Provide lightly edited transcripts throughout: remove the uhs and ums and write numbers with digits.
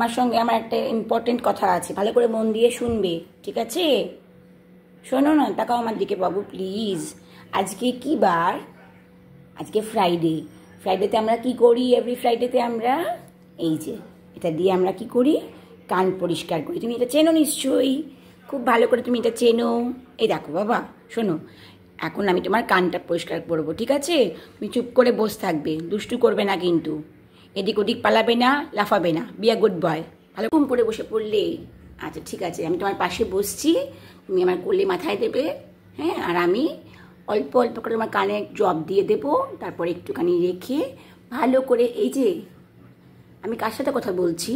তোমার সঙ্গে আমার একটা ইম্পর্টেন্ট কথা আছে, ভালো করে মন দিয়ে শুনবে, ঠিক আছে? শোনো না, তাকাও আমার দিকে বাবু প্লিজ। আজকে কি বার? আজকে ফ্রাইডে। ফ্রাইডেতে আমরা কি করি? এভরি ফ্রাইডেতে আমরা এই যে এটা দিয়ে আমরা কি করি? কান পরিষ্কার করি। তুমি এটা চেনো নিশ্চয়ই, খুব ভালো করে তুমি এটা চেনো। এই দেখো বাবা, শোনো, এখন আমি তোমার কানটা পরিষ্কার করবো, ঠিক আছে? তুমি চুপ করে বসে থাকবে, দুষ্টু করবে না কিন্তু, এদিক ওদিক পালাবে না, লাফাবে না, বি আ গুড বয়। ভালো কম করে বসে পড়লে। আচ্ছা ঠিক আছে, আমি তোমার পাশে বসছি, তুমি আমার কোলে মাথায় দেবে, হ্যাঁ? আর আমি অল্প অল্প করে তোমার কানে ড্রপ দিয়ে দেবো, তারপরে একটুখানি রেখে ভালো করে, এই যে আমি কার সাথে কথা বলছি?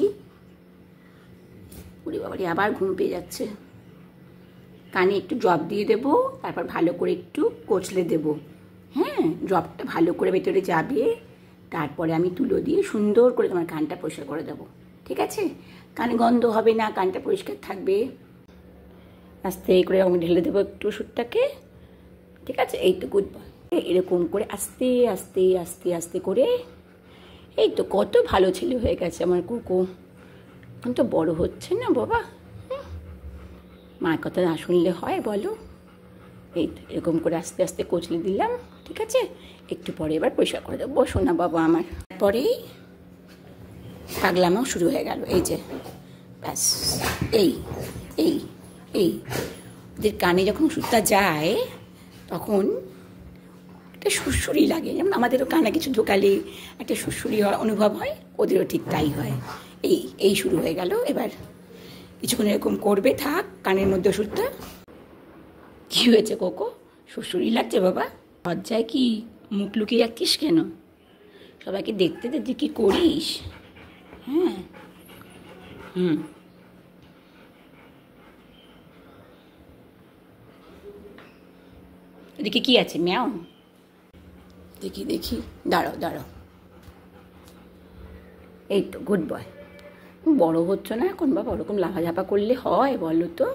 ওরে বাবারে, আবার ঘুম পেয়ে যাচ্ছে। কানে একটু ড্রপ দিয়ে দেবো, তারপর ভালো করে একটু কচলে দেবো, হ্যাঁ? ড্রপটা ভালো করে ভেতরে যাবে, তারপরে আমি তুলো দিয়ে সুন্দর করে তোমার কানটা পরিষ্কার করে দেবো, ঠিক আছে? কানে গন্ধ হবে না, কানটা পরিষ্কার থাকবে। আস্তে করে আমি ঢেলে দেবো একটু ওষুধটাকে, ঠিক আছে? এই তো গুড বয়। এরকম করে আস্তে আস্তে আস্তে আস্তে করে, এই তো কত ভালো ছেলে হয়ে গেছে আমার কুকু। এখন তো বড় হচ্ছে না বাবা, মার কথা না শুনলে হয় বলো? এই তো এরকম করে আস্তে আস্তে কচলে দিলাম, ঠিক আছে? একটু পরে এবার পরিষ্কার করে দেবো, বসো না বাবা আমার। পরেই পাগলামাও শুরু হয়ে গেল, এই যে ব্যাস। এই এই এই ওদের কানে যখন ওষুধটা যায় তখন একটা সুরসুরি লাগে, যেমন আমাদেরও কানে কিছু ঢোকালে একটা সুরসুরি অনুভব হয়, ওদেরও ঠিক তাই হয়। এই এই শুরু হয়ে গেল। এবার কিছুক্ষণ এরকম করবে, থাক কানের মধ্যে ওষুধটা। কী হয়েছে কোকো? সুরসুরি লাগছে বাবা? লজ্জায় কি মুখ লুকিয়ে রাখিস কেন? সবাইকে দেখতে দেখতে কি করিস? হ্যাঁ, এদিকে কি আছে? ম্যাও, দেখি দেখি, দাঁড়াও দাঁড়াও। এই তো গুড বয়। বড় হচ্ছে না এখন বাবা, ওরকম লাফাঝাপা করলে হয় বলো তো?